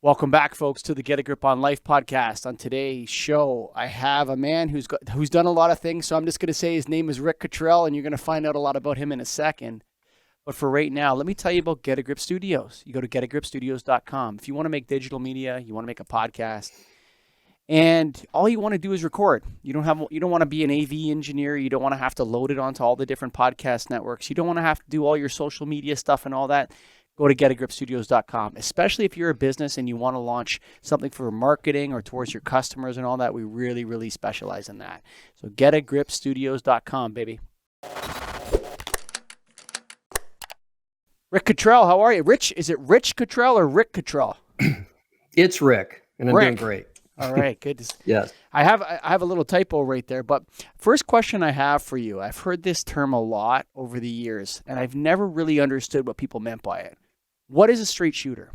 Welcome back, folks, to the Get a Grip on Life podcast. On today's show, I have a man who's done a lot of things. So I'm just going to say his name is Rick Cottrell, and you're going to find out a lot about him in a second. But for right now, let me tell you about Get a Grip Studios. You go to getagripstudios.com. If you want to make digital media, you want to make a podcast, and all you want to do is record. You don't want to be an AV engineer. You don't want to have to load it onto all the different podcast networks. You don't want to have to do all your social media stuff and all that. Go to getagripstudios.com, especially if you're a business and you want to launch something for marketing or towards your customers and all that. We really, really specialize in that. So getagripstudios.com, baby. Rick Cottrell, how are you? Is it Rich Cottrell or Rick Cottrell? It's Rick, and I'm doing great. All right, good. Yes. I have a little typo right there, but first question I have for you. I've heard this term a lot over the years, and I've never really understood what people meant by it. What is a straight shooter?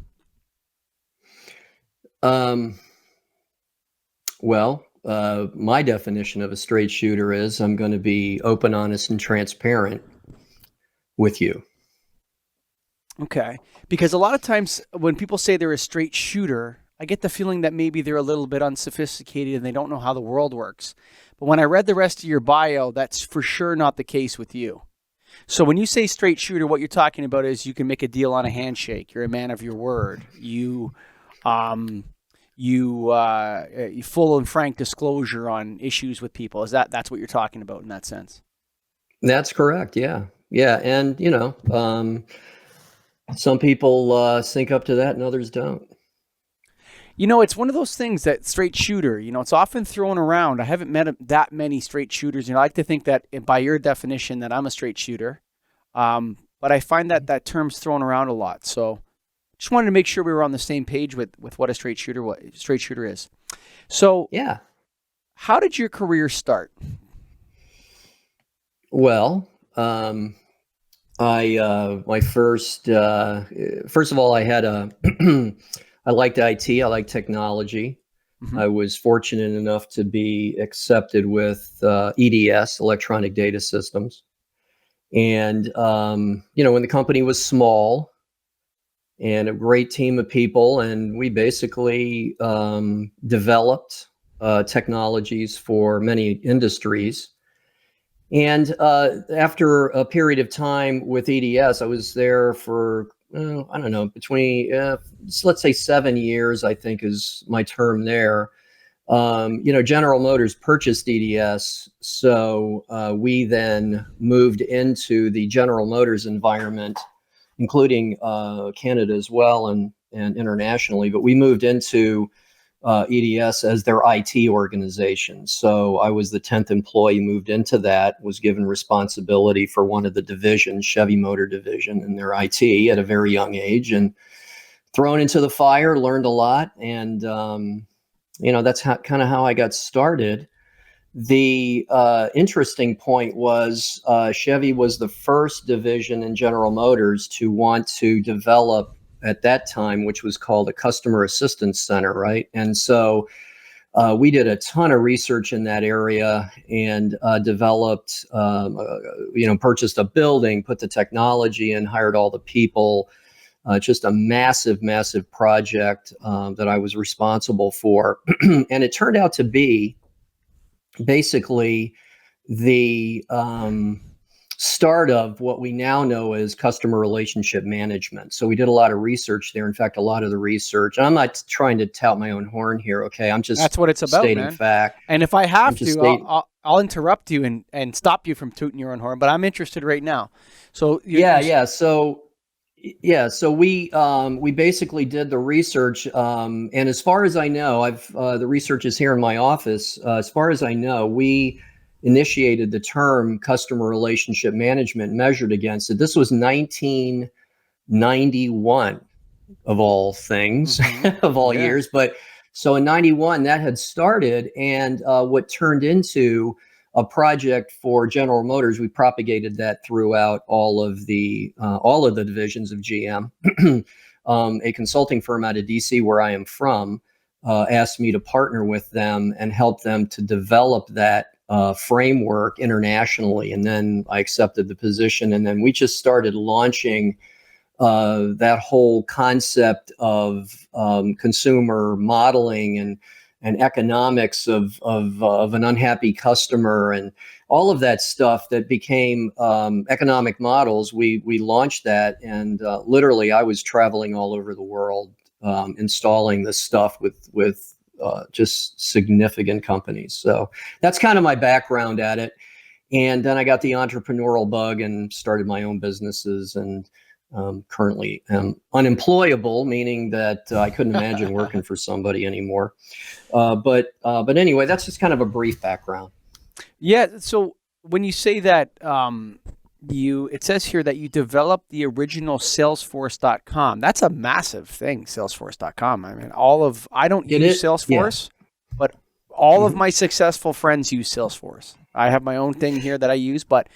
My definition of a straight shooter is I'm going to be open, honest, and transparent with you. Okay. Because a lot of times when people say they're a straight shooter, I get the feeling that maybe they're a little bit unsophisticated and they don't know how the world works. But when I read the rest of your bio, that's for sure not the case with you. So when you say straight shooter, what you're talking about is you can make a deal on a handshake. You're a man of your word. You full and frank disclosure on issues with people. That's what you're talking about in that sense? That's correct. Yeah. Yeah. And, some people sync up to that and others don't. It's one of those things that straight shooter, it's often thrown around. I haven't met that many straight shooters. I like to think that by your definition that I'm a straight shooter. But I find that term's thrown around a lot. So just wanted to make sure we were on the same page with what a straight shooter is. So yeah, how did your career start? Well, my first of all, I had I liked IT. I liked technology. Mm-hmm. I was fortunate enough to be accepted with EDS, Electronic Data Systems. And, when the company was small and a great team of people, and we basically developed technologies for many industries. And after a period of time with EDS, I was there for between, let's say 7 years, I think is my term there. General Motors purchased EDS. So we then moved into the General Motors environment, including Canada as well and internationally. But we moved into EDS as their IT organization. So I was the 10th employee, moved into that, was given responsibility for one of the divisions, Chevy Motor Division, in their IT at a very young age, and thrown into the fire, learned a lot. And, that's kind of how I got started. The interesting point was Chevy was the first division in General Motors to want to develop at that time, which was called a customer assistance center, right? And so we did a ton of research in that area and developed, purchased a building, put the technology in, hired all the people, just a massive, massive project that I was responsible for. And it turned out to be basically the start of what we now know as customer relationship management. So we did a lot of research there. In fact, a lot of the research, and I'm not trying to tout my own horn here. Okay. I'm just, that's what it's about, stating man. fact. And if I have to, I'll interrupt you and stop you from tooting your own horn, but I'm interested right now. So So we basically did the research. And as far as I know, the research is here in my office. As far as I know, we initiated the term customer relationship management, measured against it. This was 1991 of all things, of all years. But so in 91, that had started, and what turned into a project for General Motors, we propagated that throughout all of the divisions of GM. A consulting firm out of DC, where I am from, asked me to partner with them and help them to develop that framework internationally. And then I accepted the position, and then we just started launching that whole concept of consumer modeling and economics of an unhappy customer and all of that stuff that became economic models. We launched that, and literally, I was traveling all over the world installing this stuff with just significant companies. So that's kind of my background at it. And then I got the entrepreneurial bug and started my own businesses, and currently am unemployable, meaning that I couldn't imagine working for somebody anymore. But anyway, that's just kind of a brief background. Yeah. So when you say that, it says here that you developed the original Salesforce.com. That's a massive thing, Salesforce.com. I mean, I don't use Salesforce, but all of my successful friends use Salesforce. I have my own thing here that I use, but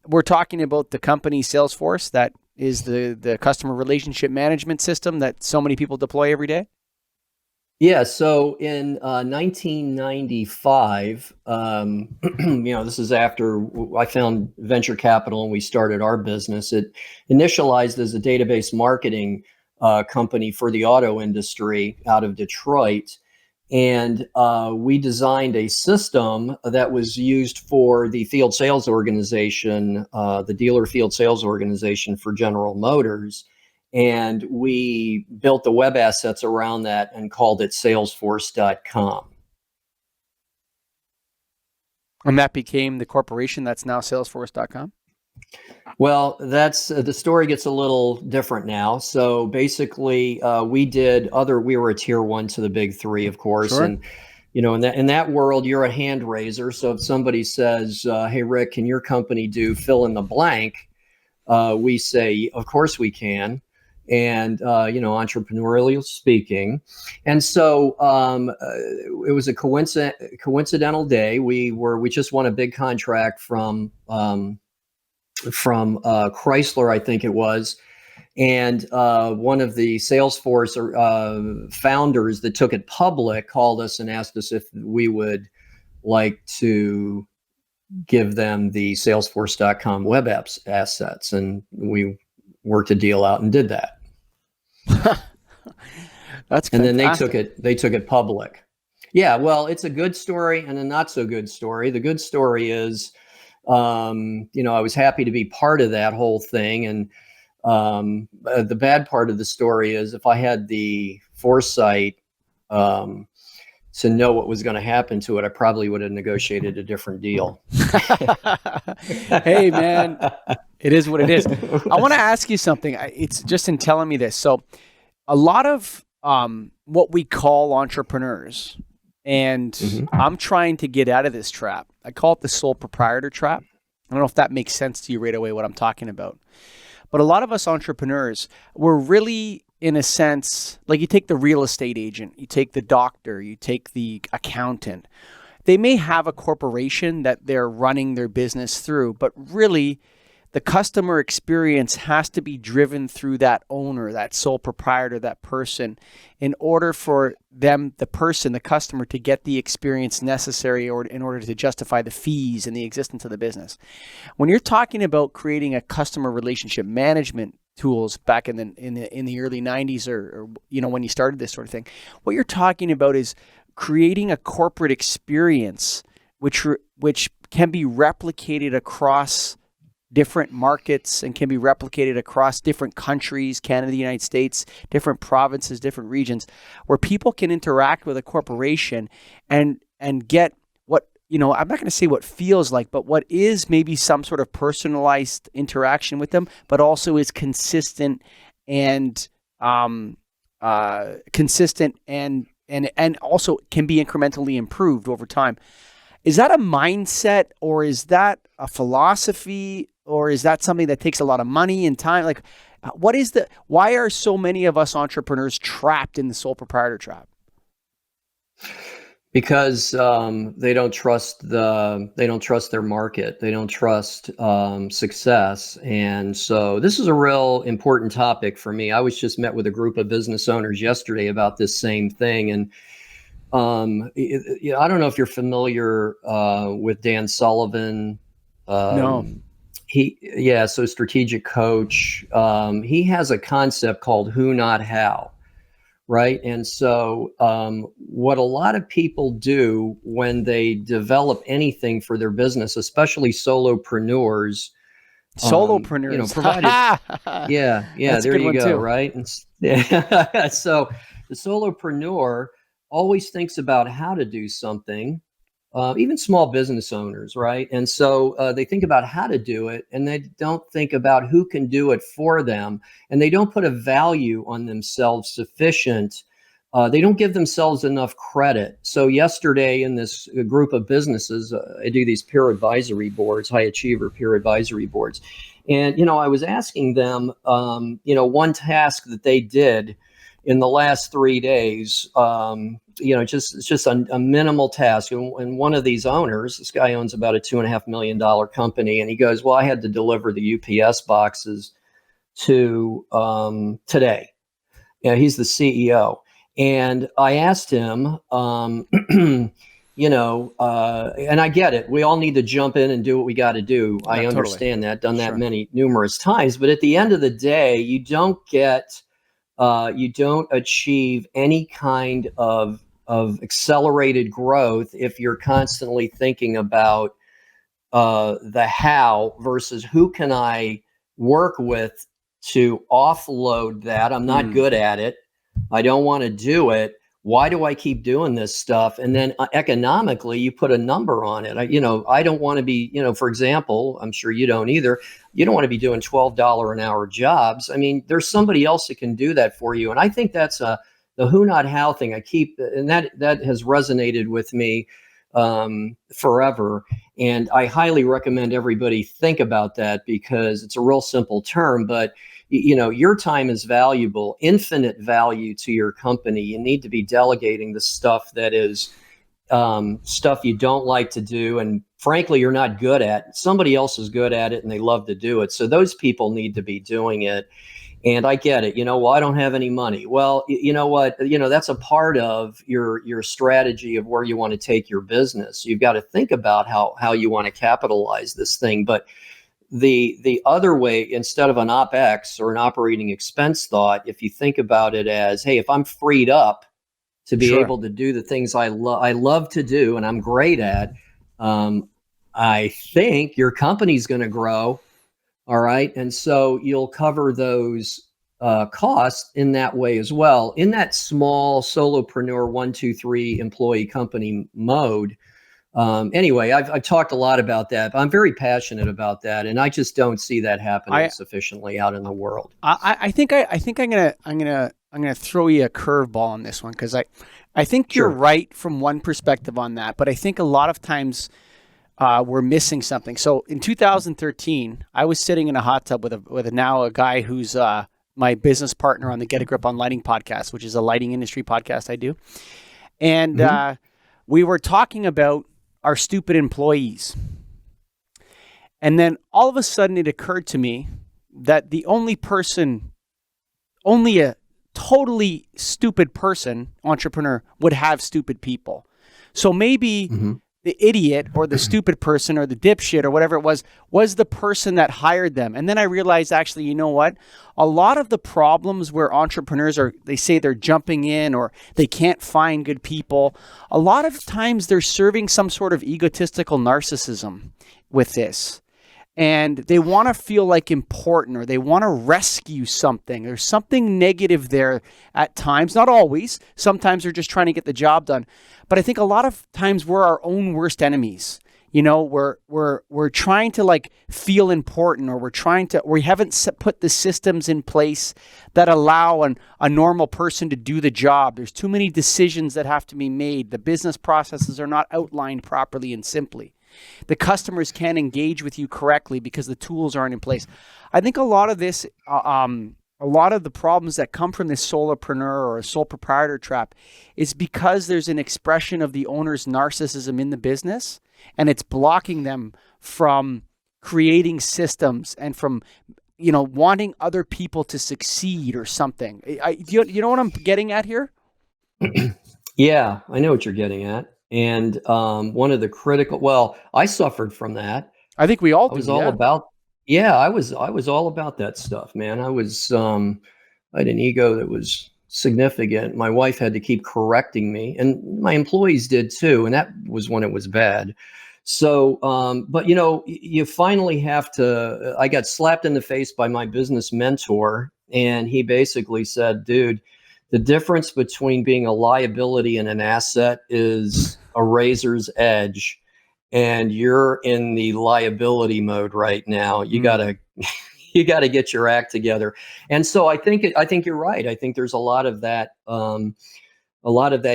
we're talking about the company Salesforce, that is the customer relationship management system that so many people deploy every day. Yeah, so in 1995, this is after I found venture capital and we started our business. It initialized as a database marketing company for the auto industry out of Detroit. And we designed a system that was used for the field sales organization, the dealer field sales organization for General Motors. And we built the web assets around that and called it Salesforce.com. And that became the corporation that's now Salesforce.com? Well, that's the story gets a little different now. So basically, we were a tier one to the big three, of course. Sure. And, in that world, you're a hand raiser. So if somebody says, hey, Rick, can your company do fill in the blank? We say, of course we can. And, entrepreneurial speaking. And so it was a coincidental day. We just won a big contract from Chrysler, I think it was. And one of the Salesforce founders that took it public called us and asked us if we would like to give them the Salesforce.com web apps assets. And we worked a deal out and did that. That's fantastic. And then they took it public. Yeah, well, it's a good story and a not so good story. The good story is, I was happy to be part of that whole thing. And the bad part of the story is if I had the foresight to know what was going to happen to it, I probably would have negotiated a different deal. Hey, man, it is what it is. I want to ask you something. It's just in telling me this. So a lot of what we call entrepreneurs, and I'm trying to get out of this trap. I call it the sole proprietor trap. I don't know if that makes sense to you right away, what I'm talking about. But a lot of us entrepreneurs, we're really, in a sense, like you take the real estate agent, you take the doctor, you take the accountant. They may have a corporation that they're running their business through, but really the customer experience has to be driven through that owner, that sole proprietor, that person, in order for them, the customer, to get the experience necessary or in order to justify the fees and the existence of the business. When you're talking about creating a customer relationship management tools back in the early 90s or when you started this sort of thing, what you're talking about is creating a corporate experience which can be replicated across different markets and can be replicated across different countries, Canada, the United States, different provinces, different regions, where people can interact with a corporation and get what, I'm not going to say what feels like, but what is maybe some sort of personalized interaction with them, but also is consistent and also can be incrementally improved over time. Is that a mindset, or is that a philosophy, or is that something that takes a lot of money and time? Like, why are so many of us entrepreneurs trapped in the sole proprietor trap? Because they don't trust their market. They don't trust success. And so this is a real important topic for me. I was just met with a group of business owners yesterday about this same thing. And I don't know if you're familiar with Dan Sullivan. No. So strategic coach. He has a concept called who, not how. Right. And so what a lot of people do when they develop anything for their business, especially solopreneurs, Solopreneurs. provided. Yeah. That's a There good you one go. too. Right. And so the solopreneur always thinks about how to do something, even small business owners. Right. And so they think about how to do it, and they don't think about who can do it for them. And they don't put a value on themselves sufficient. They don't give themselves enough credit. So yesterday in this group of businesses, I do these peer advisory boards, high achiever peer advisory boards. And, I was asking them, one task that they did in the last 3 days, it's just a minimal task. And one of these owners, this guy owns about a $2.5 million company. And he goes, well, I had to deliver the UPS boxes to today. He's the CEO. And I asked him, and I get it. We all need to jump in and do what we got to do. I understand that, done that numerous times. But at the end of the day, you don't achieve any kind of accelerated growth if you're constantly thinking about the how versus who can I work with to offload that. I'm not good at it. I don't want to do it. Why do I keep doing this stuff? And then economically, you put a number on it. I don't want to be, for example, I'm sure you don't either. You don't want to be doing $12 an hour jobs. I mean, there's somebody else that can do that for you. And I think that's the who, not how thing. And that has resonated with me forever. And I highly recommend everybody think about that, because it's a real simple term, but your time is valuable, infinite value to your company. You need to be delegating the stuff that is stuff you don't like to do. And frankly, you're not good at. Somebody else is good at it and they love to do it. So those people need to be doing it. And I get it. Well, I don't have any money. Well, you know what? That's a part of your strategy of where you want to take your business. You've got to think about how you want to capitalize this thing. But the other way, instead of an OpEx or an operating expense thought, if you think about it as, hey, if I'm freed up to be able to do the things I love to do and I'm great at, I think your company's going to grow. All right. And so you'll cover those costs in that way as well. In that small solopreneur 1, 2, 3 employee company mode. Anyway, I've talked a lot about that, but I'm very passionate about that, and I just don't see that happening sufficiently out in the world. I think I'm gonna throw you a curveball on this one, because I think you're right from one perspective on that, but I think a lot of times we're missing something. So in 2013, I was sitting in a hot tub with a guy who's my business partner on the Get a Grip on Lighting podcast, which is a lighting industry podcast I do, and we were talking about our stupid employees. And then all of a sudden it occurred to me that only a totally stupid person, entrepreneur, would have stupid people. So maybe the idiot or the stupid person or the dipshit or whatever it was the person that hired them. And then I realized, actually, you know what? A lot of the problems where entrepreneurs they say they're jumping in or they can't find good people, a lot of times they're serving some sort of egotistical narcissism with this. And they want to feel like important, or they want to rescue something. There's something negative there at times, not always. Sometimes they're just trying to get the job done. But I think a lot of times we're our own worst enemies. We're trying to feel important, or we haven't put the systems in place that allow a normal person to do the job. There's too many decisions that have to be made. The business processes are not outlined properly and simply. The customers can't engage with you correctly because the tools aren't in place. I think a lot of this, a lot of the problems that come from this solopreneur or a sole proprietor trap is because there's an expression of the owner's narcissism in the business, and it's blocking them from creating systems and from, wanting other people to succeed or something. You know what I'm getting at here? Yeah, I know what you're getting at. And one of the I suffered from that. I think we all do. I was all about, Yeah, I was all about that stuff, man. I had an ego that was significant. My wife had to keep correcting me, and my employees did too, and that was when it was bad. So, but you finally have to. I got slapped in the face by my business mentor, and he basically said, "Dude, the difference between being a liability and an asset is a razor's edge." And you're in the liability mode right now. You got to you got to get your act together. And so I think you're right. I think there's a lot of that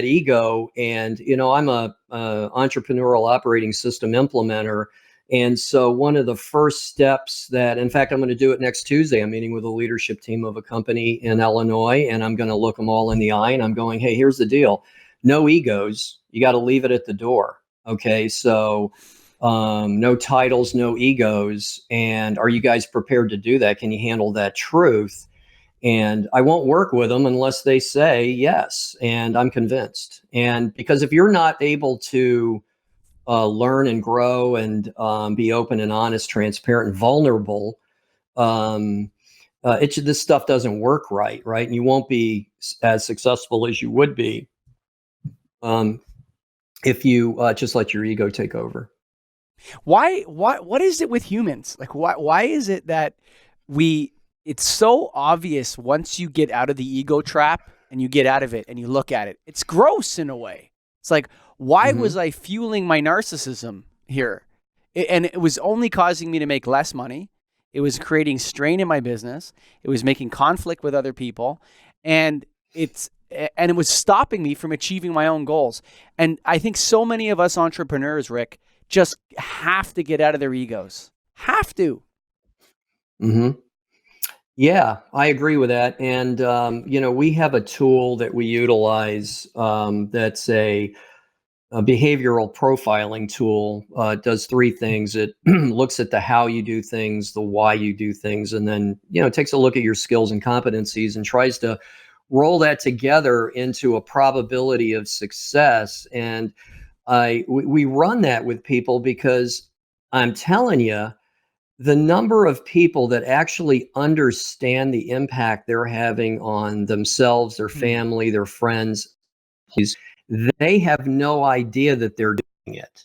ego. And I'm a entrepreneurial operating system implementer. And so one of the first steps that, in fact, I'm going to do it next Tuesday. I'm meeting with a leadership team of a company in Illinois, and I'm going to look them all in the eye, and I'm going, hey, here's the deal. No egos. You got to leave it at the door. Okay. So no titles, no egos. And are you guys prepared to do that? Can you handle that truth? And I won't work with them unless they say yes. And I'm convinced. And because if you're not able to learn and grow and be open and honest, transparent and vulnerable, this stuff doesn't work right? And you won't be as successful as you would be if you just let your ego take over. What is it with humans? Like, why is it that it's so obvious once you get out of the ego trap and you get out of it and you look at it, it's gross in a way. It's like, why was I fueling my narcissism here? And it was only causing me to make less money. It was creating strain in my business. It was making conflict with other people. And it was stopping me from achieving my own goals. And I think so many of us entrepreneurs, Rick, just have to get out of their egos. Have to. Mm-hmm. Yeah, I agree with that. And, we have a tool that we utilize that's a behavioral profiling tool. It does three things. It looks at the how you do things, the why you do things, and then, takes a look at your skills and competencies and tries to roll that together into a probability of success. And we run that with people because I'm telling you, the number of people that actually understand the impact they're having on themselves, their family, their friends, they have no idea that they're doing it.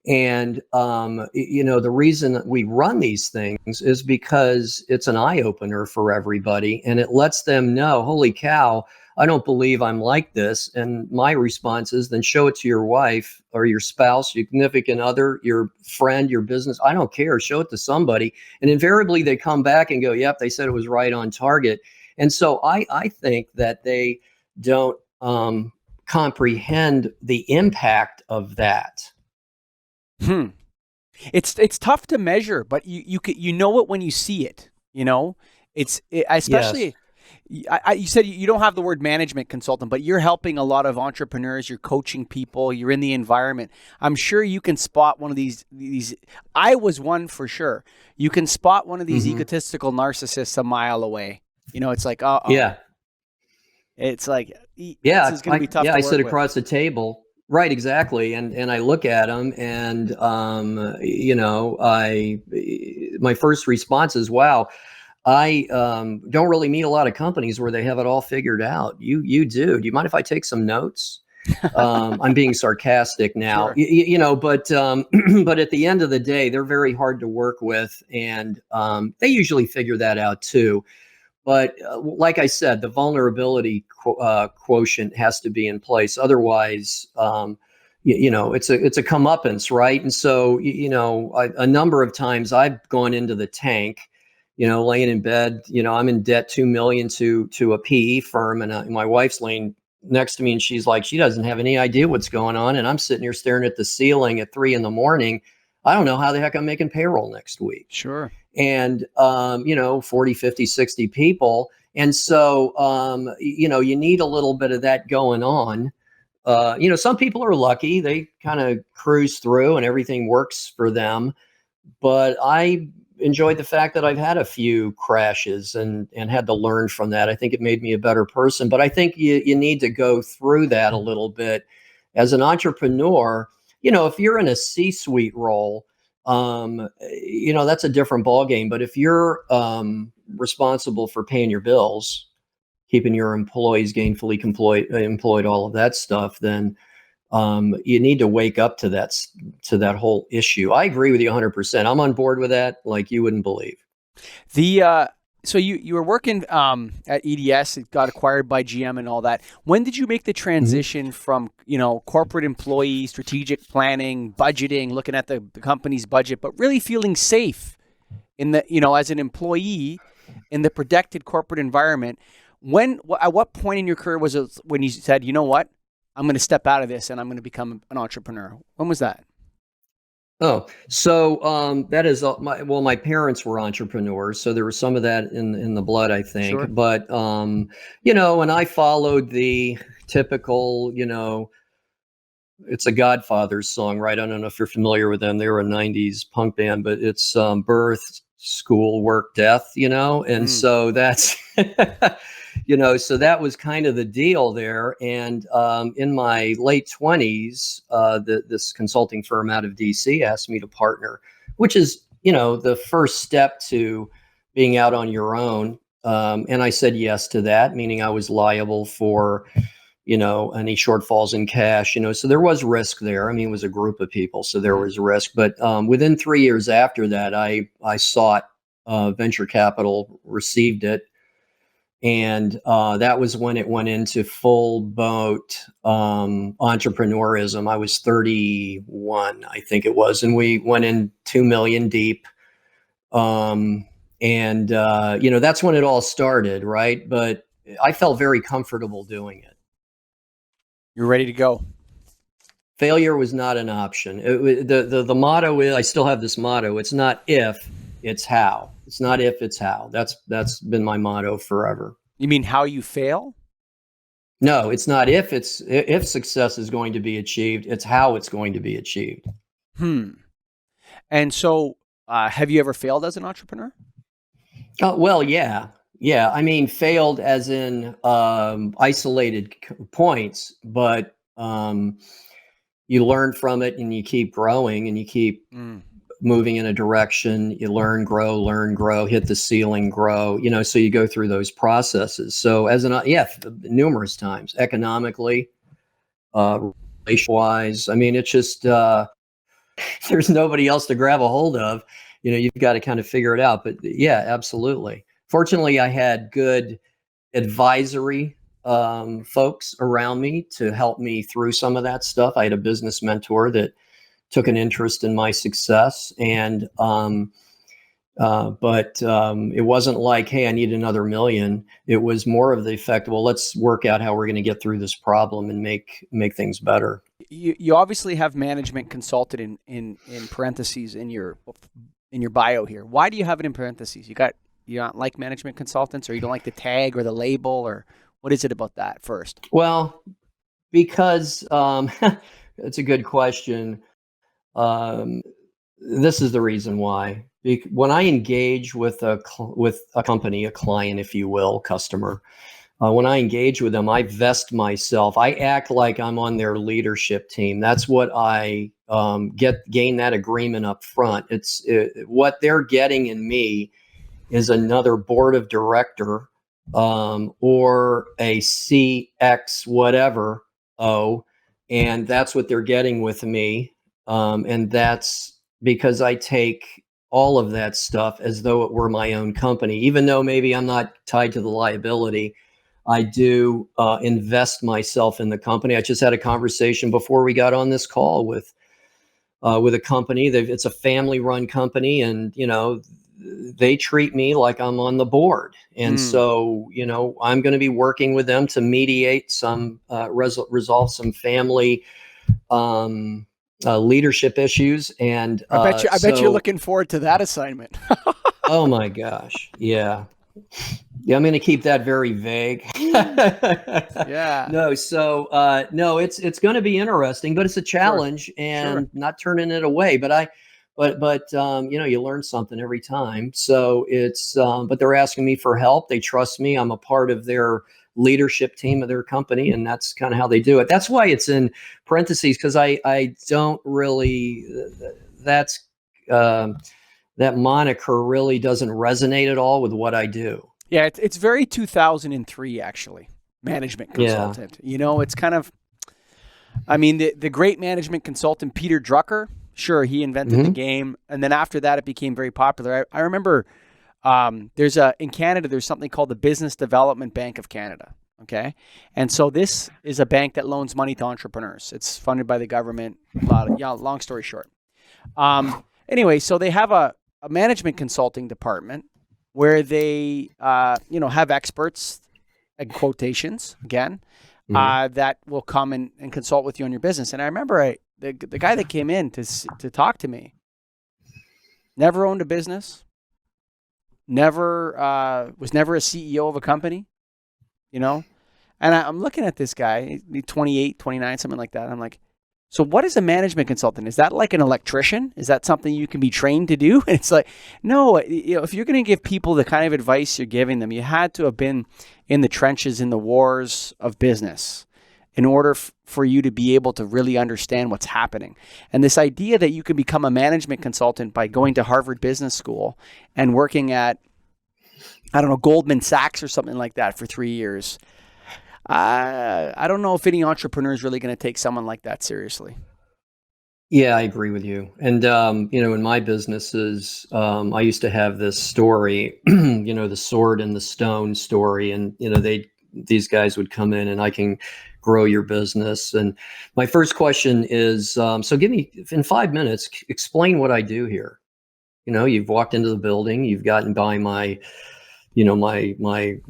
And, the reason that we run these things is because it's an eye opener for everybody. And it lets them know, holy cow, I don't believe I'm like this. And my response is, then show it to your wife or your spouse, your significant other, your friend, your business. I don't care. Show it to somebody. And invariably they come back and go, yep, they said it was right on target. And so I think that they don't comprehend the impact of that. It's tough to measure, but you know it when you see it. Especially. Yes. You said you don't have the word management consultant, but you're helping a lot of entrepreneurs. You're coaching people. You're in the environment. I'm sure you can spot one of these. I was one for sure. You can spot one of these egotistical narcissists a mile away. It's like, yeah, it's like, yeah, this is going to be tough. I sit across the table. Right, exactly. And I look at them and, my first response is, wow, I don't really meet a lot of companies where they have it all figured out. You do. Do you mind if I take some notes? I'm being sarcastic now, Sure. But but at the end of the day, they're very hard to work with. And they usually figure that out too. But like I said, the vulnerability quotient has to be in place. Otherwise, it's a comeuppance, right? And so, a number of times I've gone into the tank, laying in bed. I'm in debt $2 million to a PE firm, and my wife's laying next to me, and she's like, she doesn't have any idea what's going on, and I'm sitting here staring at the ceiling at 3 a.m. I don't know how the heck I'm making payroll next week. Sure. And 40, 50, 60 people. And so you need a little bit of that going on. Some people are lucky, they kind of cruise through and everything works for them. But I enjoyed the fact that I've had a few crashes and had to learn from that. I think it made me a better person. But I think you need to go through that a little bit as an entrepreneur. If you're in a C-suite role, That's a different ballgame. But if you're responsible for paying your bills, keeping your employees gainfully employed, all of that stuff, then you need to wake up to that whole issue. I agree with you 100%. I'm on board with that, like you wouldn't believe. So you were working at EDS, it got acquired by GM and all that. When did you make the transition from, corporate employee, strategic planning, budgeting, looking at the company's budget, but really feeling safe in the, as an employee in the protected corporate environment? At what point in your career was it when you said, you know what, I'm going to step out of this and I'm going to become an entrepreneur? When was that? Oh, so that is my parents were entrepreneurs, so there was some of that in the blood, I think. Sure. But and I followed the typical, it's a Godfather's song, right? I don't know if you're familiar with them. They were a '90s punk band, but it's birth, school, work, death, and so that's so that was kind of the deal there. And in my late 20s, this consulting firm out of DC asked me to partner, which is, the first step to being out on your own. And I said yes to that, meaning I was liable for, any shortfalls in cash, so there was risk there. I mean, it was a group of people, so there was risk. But within 3 years after that, I sought venture capital, received it. And that was when it went into full boat entrepreneurism. I was 31, I think it was, and we went in 2 million deep. That's when it all started, right? But I felt very comfortable doing it. You're ready to go. Failure was not an option. The motto is, I still have this motto: it's not if, it's how. It's not if, it's how. That's been my motto forever. You mean how you fail? No, it's not if success is going to be achieved. It's how it's going to be achieved. And so, have you ever failed as an entrepreneur? Well, yeah. I mean, failed as in isolated points, but you learn from it and you keep growing and you keep moving in a direction. You learn, grow, hit the ceiling, grow, so you go through those processes. So numerous times, economically, relation-wise. I mean, it's just, there's nobody else to grab a hold of. You've got to kind of figure it out. But yeah, absolutely. Fortunately, I had good advisory folks around me to help me through some of that stuff. I had a business mentor that took an interest in my success, and it wasn't like, hey, I need another million. It was more of the effect, well, let's work out how we're going to get through this problem and make things better. You obviously have management consultant in parentheses in your bio here. Why do you have it in parentheses? You don't like management consultants, or you don't like the tag or the label, or what is it about that first? Well, because it's a good question. This is the reason why. When I engage with a company, a client, if you will, customer, when I engage with them, I vest myself. I act like I'm on their leadership team. That's what I gain that agreement up front. What they're getting in me is another board of director or a CX whatever and that's what they're getting with me. And that's because I take all of that stuff as though it were my own company, even though maybe I'm not tied to the liability. I do invest myself in the company. I just had a conversation before we got on this call with a company. It's a family-run company, and they treat me like I'm on the board. And so, I'm going to be working with them to mediate some, resolve some family leadership issues. And I bet you're looking forward to that assignment. Oh my gosh. Yeah. I'm going to keep that very vague. Yeah. No. So, no, it's going to be interesting, but it's a challenge, and not turning it away. But you learn something every time. So but they're asking me for help. They trust me. I'm a part of their leadership team of their company, and that's kind of how they do it. That's why it's in parentheses, because I don't really, that moniker really doesn't resonate at all with what I do. Yeah, it's very 2003 actually. Management Yeah. consultant. It's kind of. I mean, the great management consultant Peter Drucker. Sure, he invented the Hmm. game, and then after that, it became very popular. I remember in Canada, there's something called the Business Development Bank of Canada. Okay, and so this is a bank that loans money to entrepreneurs. It's funded by the government. Long story short. Anyway, so they have a management consulting department where they have experts and quotations again Hmm. that will come and consult with you on your business. And I remember the guy that came in to talk to me never owned a business, never was never a CEO of a company, you know. And I'm looking at this guy, 28, 29, something like that. I'm like, so what is a management consultant? Is that like an electrician? Is that something you can be trained to do? And it's like, no, if you're going to give people the kind of advice you're giving them, you had to have been in the trenches in the wars of business in order for you to be able to really understand what's happening. And this idea that you can become a management consultant by going to Harvard Business School and working at, I don't know, Goldman Sachs or something like that for 3 years. I don't know if any entrepreneur is really going to take someone like that seriously. Yeah, I agree with you. And, in my businesses, I used to have this story, the sword and the stone story. And, these guys would come in and I can grow your business. And my first question is, so give me, in 5 minutes, explain what I do here. You've walked into the building, you've gotten by my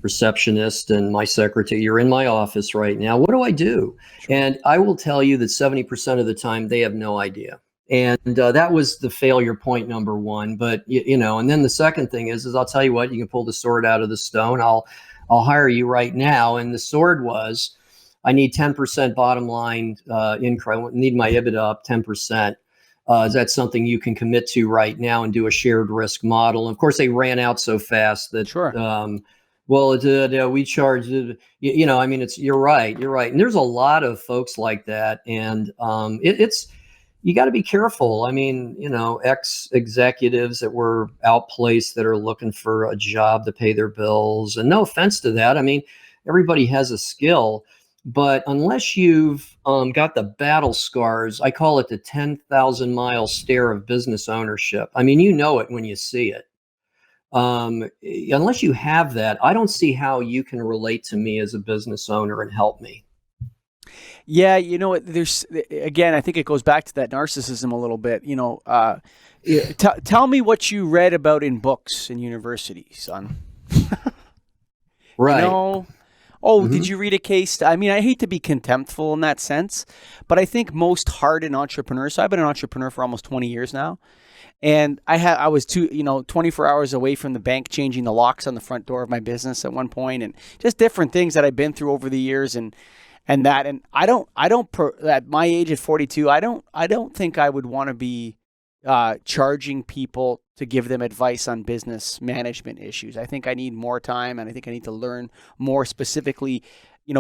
receptionist and my secretary. You're in my office right now. What do I do? Sure. And I will tell you that 70% of the time they have no idea. And that was the failure point number one. But and then the second thing is I'll tell you what, you can pull the sword out of the stone. I'll hire you right now. And the sword was, I need 10% bottom line increase. I need my EBITDA up 10%. Is that something you can commit to right now and do a shared risk model? And of course, they ran out so fast that, Sure. We charge, you're right. And there's a lot of folks like that. And you got to be careful. I mean, ex-executives that were outplaced that are looking for a job to pay their bills. And no offense to that. I mean, everybody has a skill. But unless you've got the battle scars, I call it the 10,000-mile stare of business ownership. I mean, it when you see it. Unless you have that, I don't see how you can relate to me as a business owner and help me. Yeah, there's again, I think it goes back to that narcissism a little bit. Tell me what you read about in books in university, son. Right. Oh, Mm-hmm. did you read a case? I mean, I hate to be contemptful in that sense, but I think most hardened entrepreneurs. So I've been an entrepreneur for almost 20 years now, and I was 24 hours away from the bank changing the locks on the front door of my business at one point, and just different things that I've been through over the years, and I don't at my age at 42, I don't think I would want to be charging people to give them advice on business management issues. I think I need more time, and I think I need to learn more specifically,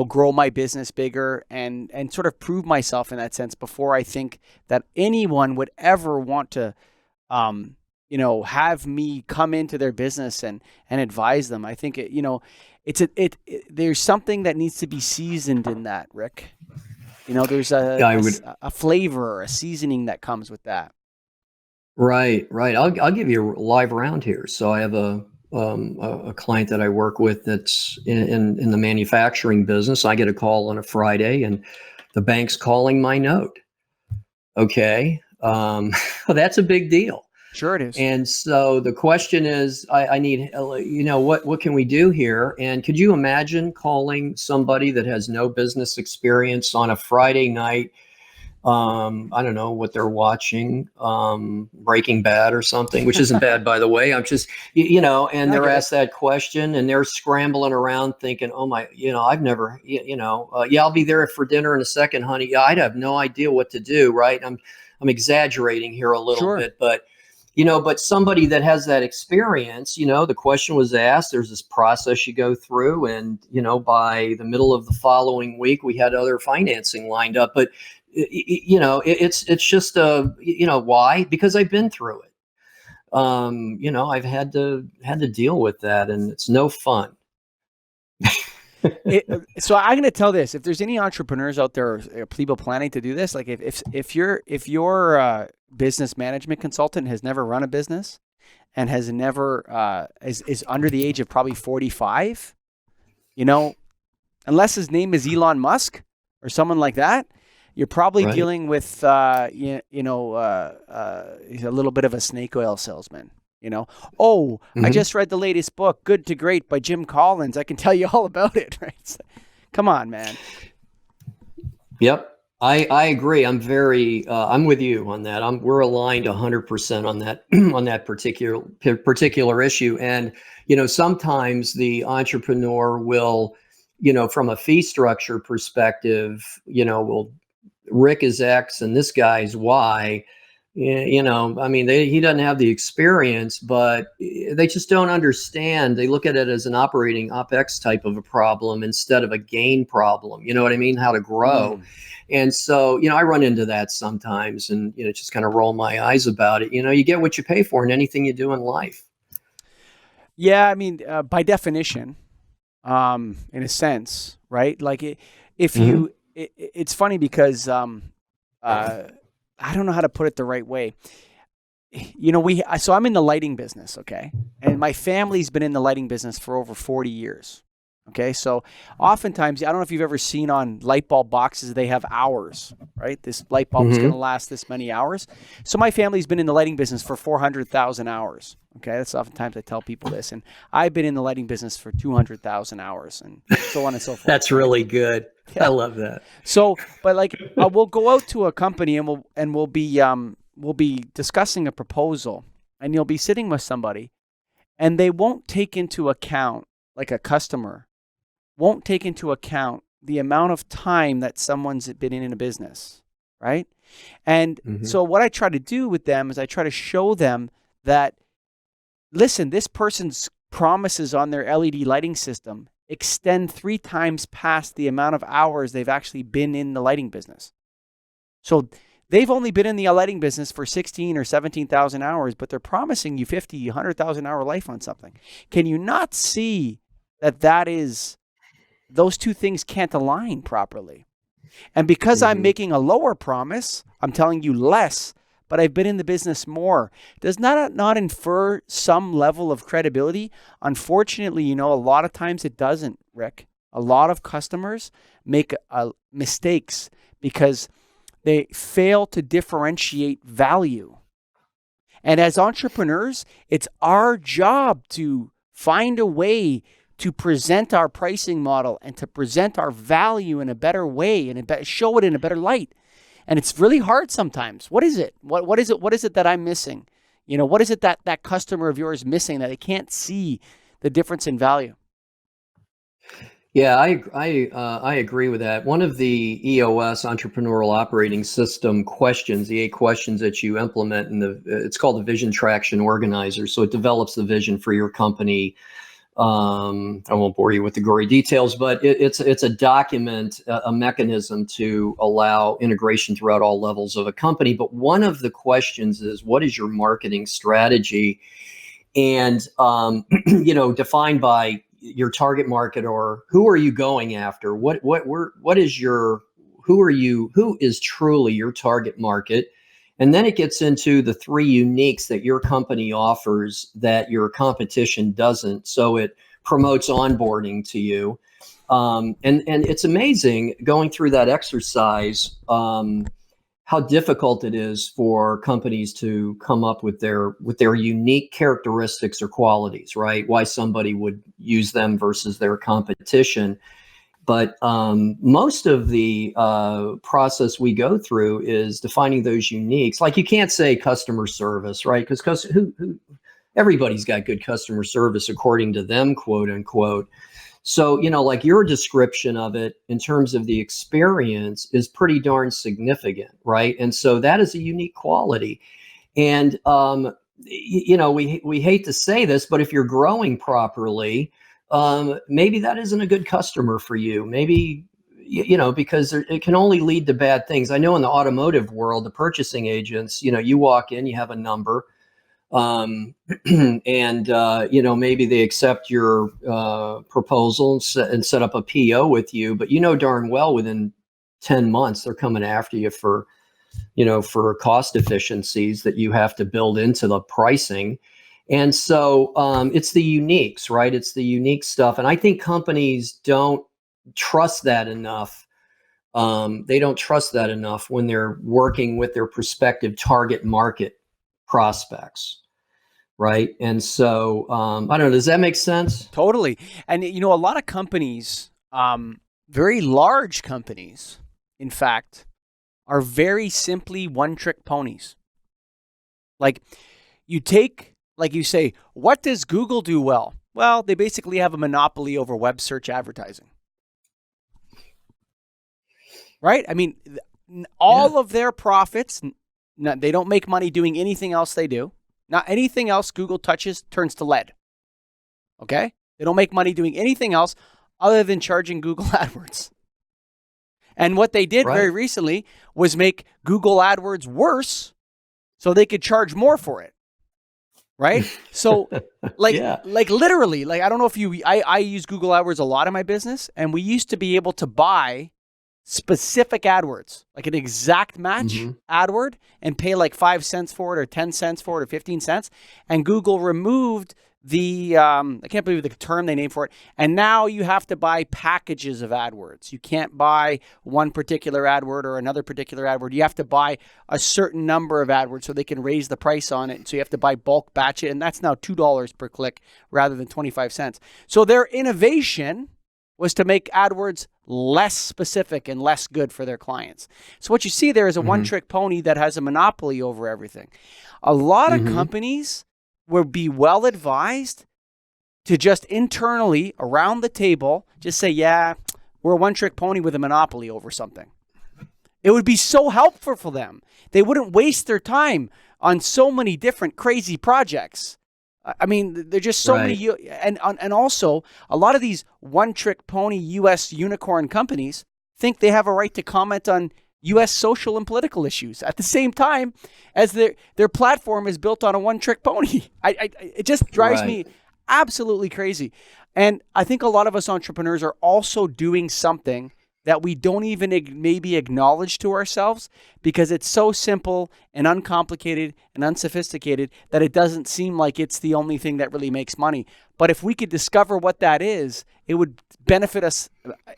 grow my business bigger and sort of prove myself in that sense before I think that anyone would ever want to, have me come into their business and advise them. I think there's something that needs to be seasoned in that, Rick. There's a flavor or a seasoning that comes with that. Right. I'll give you a live round here. So I have a client that I work with that's in the manufacturing business. I get a call on a Friday, and the bank's calling my note. Okay, that's a big deal. Sure, it is. And so the question is, I need, what can we do here? And could you imagine calling somebody that has no business experience on a Friday night? I don't know what they're watching, Breaking Bad or something, which isn't bad, by the way. I'm just, and they're asked that question and they're scrambling around thinking, oh my, I've never, I'll be there for dinner in a second, honey. Yeah, I'd have no idea what to do. Right. I'm exaggerating here a little bit, but somebody that has that experience, the question was asked, there's this process you go through. And, by the middle of the following week, we had other financing lined up, but it's just why? Because I've been through it. I've had to deal with that, and it's no fun. So I'm going to tell this: if there's any entrepreneurs out there, or people planning to do this, like if your business management consultant has never run a business and has never is under the age of probably 45, unless his name is Elon Musk or someone like that, you're probably Right. dealing with he's a little bit of a snake oil salesman. I just read the latest book, Good to Great by Jim Collins. I can tell you all about it, right? So, come on, man. Yep. I agree. I'm I'm with you on that. We're aligned 100% on that, on that particular issue. And, sometimes the entrepreneur will, from a fee structure perspective, will Rick is X and this guy's Y. I mean, he doesn't have the experience, but they just don't understand. They look at it as an operating OpEx type of a problem instead of a gain problem. You know what I mean? How to grow. And so, I run into that sometimes and, just kind of roll my eyes about it. You get what you pay for in anything you do in life. Yeah, I mean, by definition, in a sense, right? Like if you, it's funny because I don't know how to put it the right way. So I'm in the lighting business, okay? And my family's been in the lighting business for over 40 years. Okay, so oftentimes, I don't know if you've ever seen on light bulb boxes, they have hours, right? This light bulb is going to last this many hours. So my family's been in the lighting business for 400,000 hours. Okay, that's oftentimes I tell people this. And I've been in the lighting business for 200,000 hours and so on and so forth. That's really good. Yeah. I love that. So, but like, we'll go out to a company and we'll be discussing a proposal, and you'll be sitting with somebody and they won't take into account, like a customer won't take into account the amount of time that someone's been in a business, right? And so what I try to do with them is I try to show them that, listen, this person's promises on their LED lighting system extend 3 times past the amount of hours they've actually been in the lighting business. So they've only been in the lighting business for 16 or 17,000 hours, but they're promising you 50, 100,000 hour life on something. Can you not see that is, those two things can't align properly? And because I'm making a lower promise, I'm telling you less, but I've been in the business more. Does not infer some level of credibility? Unfortunately, a lot of times it doesn't, Rick. A lot of customers make mistakes because they fail to differentiate value. And as entrepreneurs, it's our job to find a way to present our pricing model and to present our value in a better way and show it in a better light. And it's really hard sometimes. What is it? What is it? What is it that I'm missing? What is it that customer of yours is missing that they can't see the difference in value? Yeah, I agree with that. One of the EOS Entrepreneurial Operating System questions, the 8 questions that you implement it's called the Vision Traction Organizer. So it develops the vision for your company. I won't bore you with the gory details, but it's a document, a mechanism to allow integration throughout all levels of a company. But one of the questions is, what is your marketing strategy? And, defined by your target market, or who are you going after? Who is truly your target market? And then it gets into the 3 uniques that your company offers that your competition doesn't. So it promotes onboarding to you. And it's amazing going through that exercise, how difficult it is for companies to come up with their unique characteristics or qualities, right? Why somebody would use them versus their competition. But most of the process we go through is defining those uniques. Like, you can't say customer service, right? Because everybody's got good customer service according to them, quote unquote. So, like, your description of it in terms of the experience is pretty darn significant, right? And so that is a unique quality. And, we hate to say this, but if you're growing properly, maybe that isn't a good customer for you. Maybe, because it can only lead to bad things. I know in the automotive world, the purchasing agents, you walk in, you have a number. and maybe they accept your proposal and set up a PO with you, but darn well within 10 months they're coming after you for cost efficiencies that you have to build into the pricing. And so it's the uniques, right? It's the unique stuff. And I think companies don't trust that enough. They don't trust that enough when they're working with their prospective target market prospects, right? And so I don't know, does that make sense? Totally. And a lot of companies, very large companies, in fact, are very simply one-trick ponies. Like you say, what does Google do well? Well, they basically have a monopoly over web search advertising. Right? I mean, all of their profits, they don't make money doing anything else they do. Not anything else Google touches turns to lead. Okay? They don't make money doing anything else other than charging Google AdWords. And what they did very recently was make Google AdWords worse so they could charge more for it. Right? So literally, I don't know if I use Google AdWords a lot in my business, and we used to be able to buy specific AdWords, like an exact match AdWord, and pay like 5 cents for it or 10 cents for it or 15 cents. And Google removed the, I can't believe the term they named for it. And now you have to buy packages of AdWords. You can't buy one particular AdWord or another particular AdWord. You have to buy a certain number of AdWords so they can raise the price on it. So you have to buy bulk batch it. And that's now $2 per click rather than 25 cents. So their innovation was to make AdWords less specific and less good for their clients. So what you see there is a one-trick pony that has a monopoly over everything. A lot of companies would be well advised to just internally, around the table, just say, yeah, we're a one-trick pony with a monopoly over something. It would be so helpful for them. They wouldn't waste their time on so many different crazy projects. I mean, there's just so many, and also a lot of these one-trick pony U.S. unicorn companies think they have a right to comment on U.S. social and political issues at the same time as their platform is built on a one-trick pony. It just drives me absolutely crazy. And I think a lot of us entrepreneurs are also doing something that we don't even maybe acknowledge to ourselves because it's so simple and uncomplicated and unsophisticated that it doesn't seem like it's the only thing that really makes money. But if we could discover what that is, it would benefit us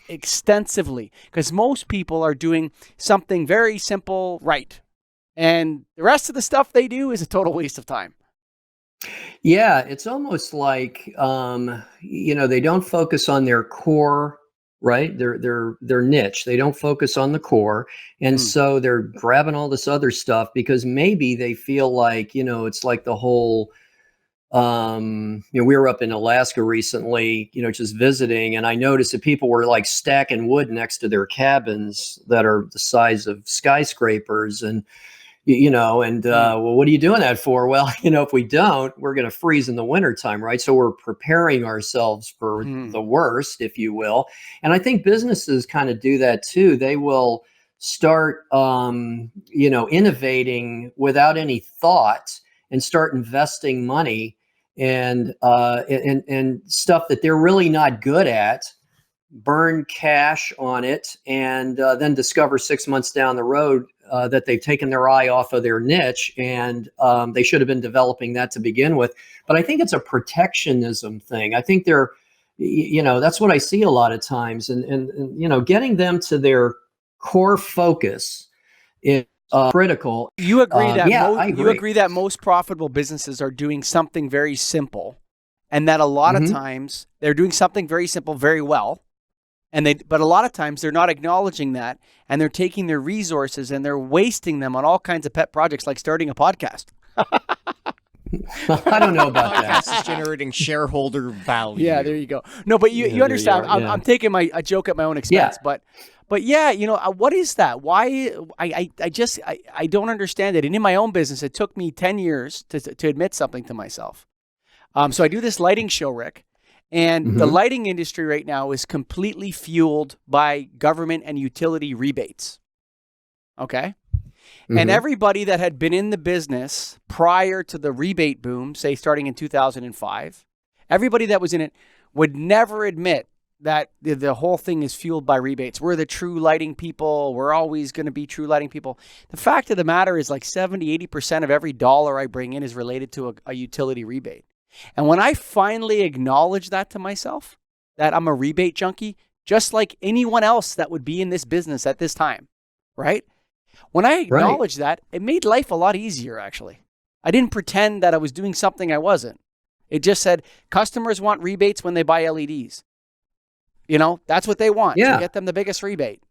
extensively because most people are doing something very simple right. And the rest of the stuff they do is a total waste of time. Yeah, it's almost like, they don't focus on their core, right? Their niche. They don't focus on the core. And so they're grabbing all this other stuff because maybe they feel like, it's like the whole, we were up in Alaska recently, just visiting, and I noticed that people were like stacking wood next to their cabins that are the size of skyscrapers. And, well, what are you doing that for? Well, if we don't, we're going to freeze in the wintertime, right? So we're preparing ourselves for the worst, if you will. And I think businesses kind of do that too. They will start, innovating without any thought and start investing money and stuff that they're really not good at, burn cash on it, and then discover 6 months down the road that they've taken their eye off of their niche, and they should have been developing that to begin with. But I think it's a protectionism thing. I think they're, that's what I see a lot of times, and getting them to their core focus is critical. You agree that I agree. You agree that most profitable businesses are doing something very simple, and that a lot of times they're doing something very simple very well. But a lot of times they're not acknowledging that, and they're taking their resources and they're wasting them on all kinds of pet projects like starting a podcast. I don't know about that. Podcast is generating shareholder value. Yeah, there you go. No, but you understand. I'm taking a joke at my own expense. Yeah. But yeah, what is that? Why? I don't understand it. And in my own business, it took me 10 years to admit something to myself. So I do this lighting show, Rick. And the lighting industry right now is completely fueled by government and utility rebates. Okay? And Mhm. everybody that had been in the business prior to the rebate boom, say starting in 2005, everybody that was in it would never admit that the whole thing is fueled by rebates. We're the true lighting people. We're always going to be true lighting people. The fact of the matter is like 70, 80% of every dollar I bring in is related to a utility rebate. And when I finally acknowledge that to myself, that I'm a rebate junkie, just like anyone else that would be in this business at this time, right? When I Right. acknowledged that, it made life a lot easier, actually. I didn't pretend that I was doing something I wasn't. It just said customers want rebates when they buy LEDs. You know, that's what they want. So Yeah. get them the biggest rebate.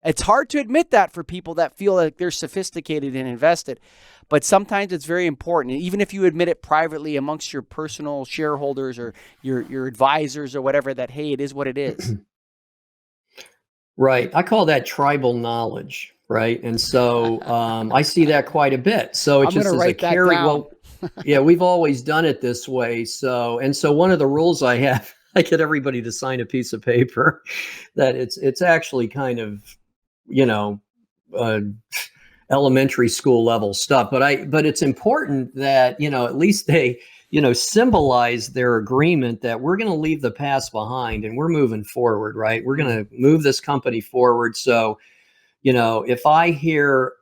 It's hard to admit that for people that feel like they're sophisticated and invested, but sometimes it's very important. Even if you admit it privately amongst your personal shareholders or your advisors or whatever, that, hey, it is what it is. Right. I call that tribal knowledge, right? And so I see that quite a bit. So it I'm going just to is a write that carry. down. Well, yeah, we've always done it this way. So one of the rules I have, I get everybody to sign a piece of paper that it's actually kind of, you know, uh, elementary school level stuff. But it's important that, at least they, symbolize their agreement that we're going to leave the past behind and we're moving forward, right? We're going to move this company forward. So, if I hear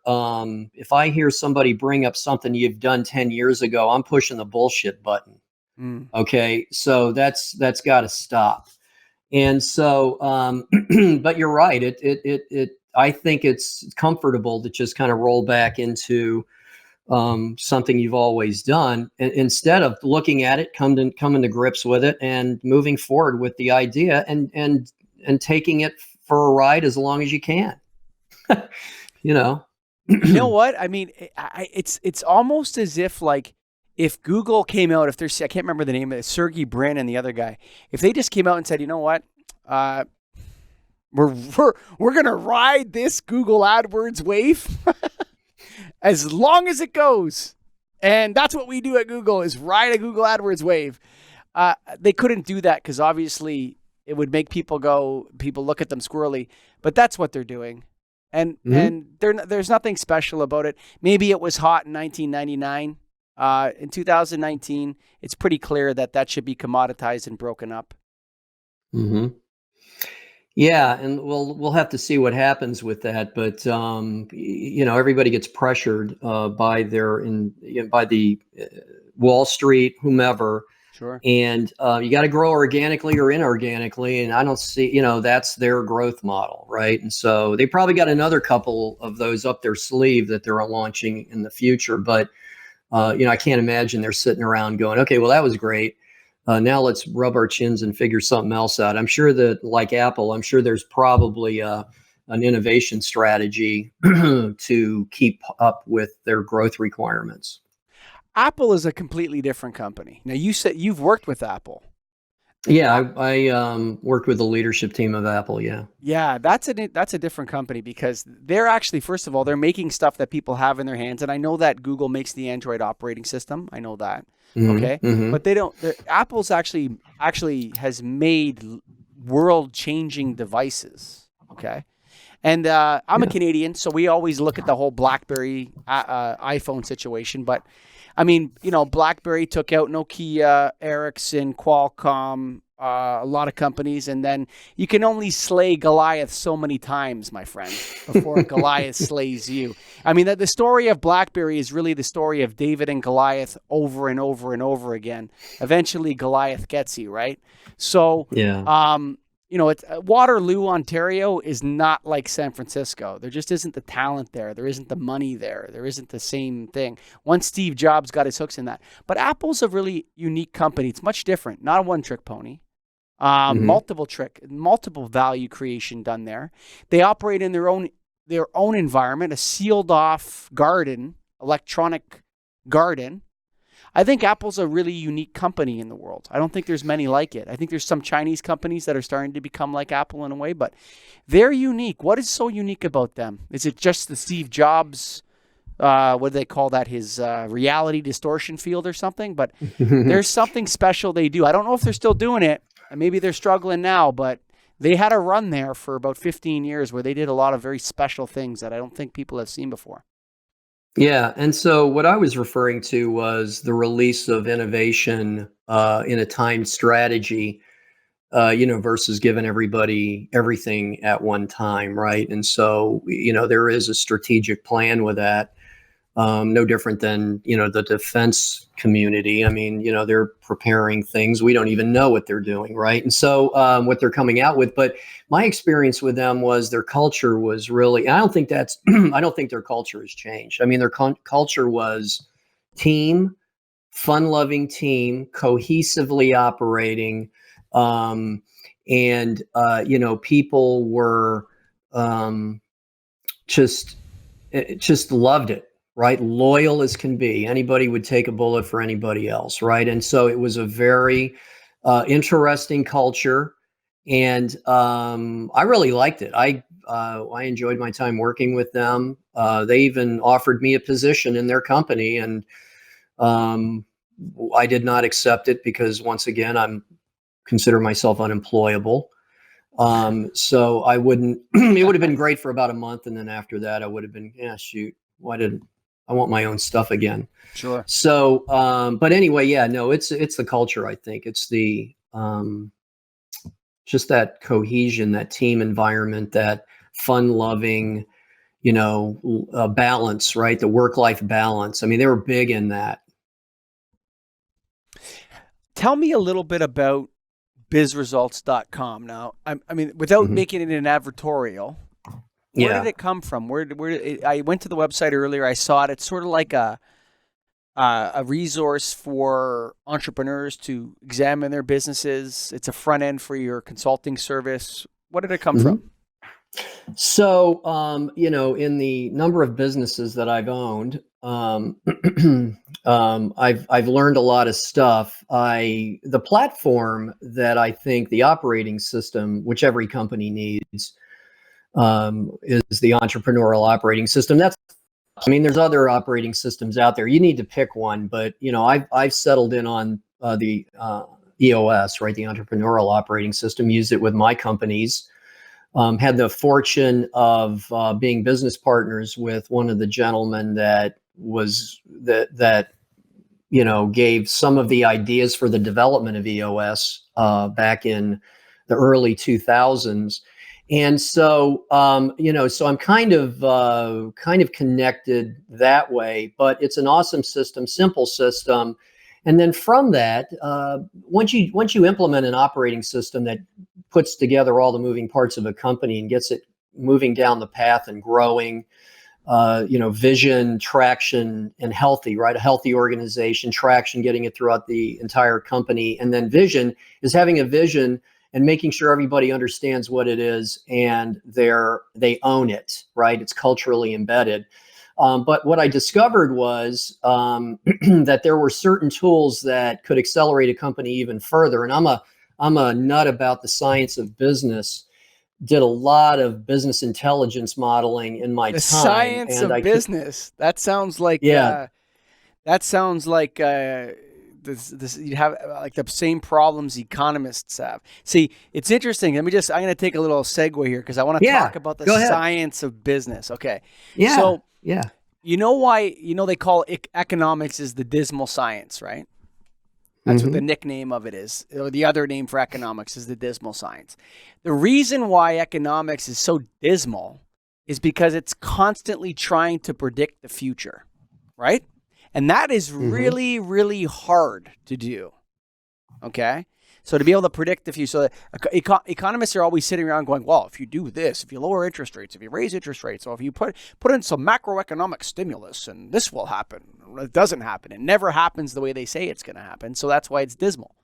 somebody bring up something you've done 10 years ago, I'm pushing the bullshit button. Mm. Okay. So that's got to stop. And so, but you're right. I think it's comfortable to just kind of roll back into something you've always done, instead of looking at it, coming to grips with it, and moving forward with the idea, and taking it for a ride as long as you can. You know. You know what? I mean, it's almost as if like if Google came out, if there's, I can't remember the name of it, Sergey Brin and the other guy, if they just came out and said, you know what, we're gonna ride this Google AdWords wave as long as it goes, and that's what we do at Google is ride a Google AdWords wave. They couldn't do that because obviously it would make people look at them squirrely, but that's what they're doing. And there's nothing special about it. Maybe it was hot in 1999. In 2019, it's pretty clear that should be commoditized and broken up. Mm-hmm. Yeah, and we'll have to see what happens with that. But everybody gets pressured by the Wall Street, whomever. Sure. And you got to grow organically or inorganically. And I don't see, that's their growth model, right? And so they probably got another couple of those up their sleeve that they're launching in the future. But, I can't imagine they're sitting around going, okay, well, that was great. Now let's rub our chins and figure something else out. I'm sure that, like Apple, I'm sure there's probably an innovation strategy to keep up with their growth requirements. Apple is a completely different company. Now, you said you've worked with Apple. Yeah, I worked with the leadership team of Apple. Yeah. Yeah, that's a different company because they're actually, first of all, they're making stuff that people have in their hands, and I know that Google makes the Android operating system. I know that. Okay, but they don't. Apple's actually has made world-changing devices. Okay, and I'm a Canadian, so we always look at the whole BlackBerry iPhone situation. But I mean, BlackBerry took out Nokia, Ericsson, Qualcomm, a lot of companies, and then you can only slay Goliath so many times, my friend, before Goliath slays you. I mean, the story of BlackBerry is really the story of David and Goliath over and over and over again. Eventually, Goliath gets you, right? So, yeah. It's Waterloo, Ontario is not like San Francisco. There just isn't the talent there. There isn't the money there. There isn't the same thing. Once Steve Jobs got his hooks in that. But Apple's a really unique company. It's much different. Not a one-trick pony. Multiple value creation done there. They operate in their own environment, a sealed off garden, electronic garden. I think Apple's a really unique company in the world. I don't think there's many like it. I think there's some Chinese companies that are starting to become like Apple in a way, but they're unique. What is so unique about them? Is it just the Steve Jobs, what do they call that, his reality distortion field or something? But there's something special they do. I don't know if they're still doing it, and maybe they're struggling now, but they had a run there for about 15 years where they did a lot of very special things that I don't think people have seen before. Yeah. And so what I was referring to was the release of innovation in a timed strategy, versus giving everybody everything at one time, right? And so, there is a strategic plan with that. No different than, the defense community. I mean, they're preparing things. We don't even know what they're doing, right? And so what they're coming out with. But my experience with them was their culture was really, I don't think I don't think their culture has changed. I mean, their culture was team, fun-loving team, cohesively operating. And, people were just just loved it, right? Loyal as can be. Anybody would take a bullet for anybody else, right? And so it was a very interesting culture, and I really liked it. I enjoyed my time working with them. They even offered me a position in their company, and um, I did not accept it because, once again, I'm consider myself unemployable. So I wouldn't, it would have been great for about a month. And then after that, I would have been, yeah, shoot, why didn't I want my own stuff again? Sure. So, but anyway, yeah, no, it's the culture. I think it's just that cohesion, that team environment, that fun loving, balance, right? The work-life balance. I mean, they were big in that. Tell me a little bit about bizresults.com. Now, I mean, without making it an advertorial, where did it come from? I went to the website earlier. I saw it. It's sort of like a resource for entrepreneurs to examine their businesses. It's a front end for your consulting service. What did it come from? So, in the number of businesses that I've owned, I've learned a lot of stuff. The platform that I think the operating system, which every company needs, is the entrepreneurial operating system. There's other operating systems out there. You need to pick one, but I've settled in on the EOS, right? The entrepreneurial operating system. Used it with my companies. Had the fortune of being business partners with one of the gentlemen that gave some of the ideas for the development of EOS back in the early 2000s. And so, so I'm kind of connected that way, but it's an awesome system, simple system. And then from that, once you implement an operating system that puts together all the moving parts of a company and gets it moving down the path and growing, vision, traction, and healthy, right? A healthy organization, traction, getting it throughout the entire company. And then vision is having a vision and making sure everybody understands what it is and they own it, right? It's culturally embedded. But what I discovered was that there were certain tools that could accelerate a company even further. And I'm a nut about the science of business. Did a lot of business intelligence modeling in my time. The science of business. That sounds like this you have like the same problems economists have. See, it's interesting. I'm going to take a little segue here because I want to talk about the science of business. Okay. Yeah. So you know why, they call economics is the dismal science, right? That's what the nickname of it is. Or the other name for economics is the dismal science. The reason why economics is so dismal is because it's constantly trying to predict the future, right? And that is really, really hard to do, okay? So to be able to predict the future, so economists are always sitting around going, well, if you do this, if you lower interest rates, if you raise interest rates, or if you put in some macroeconomic stimulus, and this will happen. It doesn't happen. It never happens the way they say it's going to happen. So that's why it's dismal,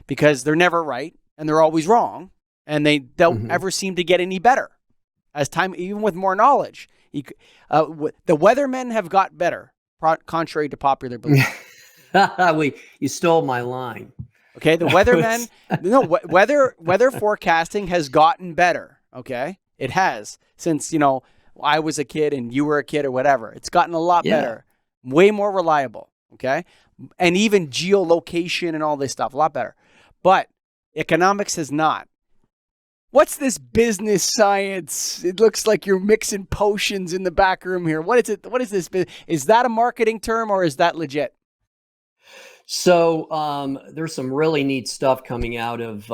because they're never right and they're always wrong, and they don't ever seem to get any better as time, even with more knowledge. The weathermen have got better, contrary to popular belief. You stole my line. Okay, the weathermen, weather forecasting has gotten better. Okay, it has since I was a kid and you were a kid or whatever. It's gotten a lot better, way more reliable. Okay, and even geolocation and all this stuff, a lot better. But economics has not. What's this business science? It looks like you're mixing potions in the back room here. What is it? What is this? Is that a marketing term or is that legit? So there's some really neat stuff coming out of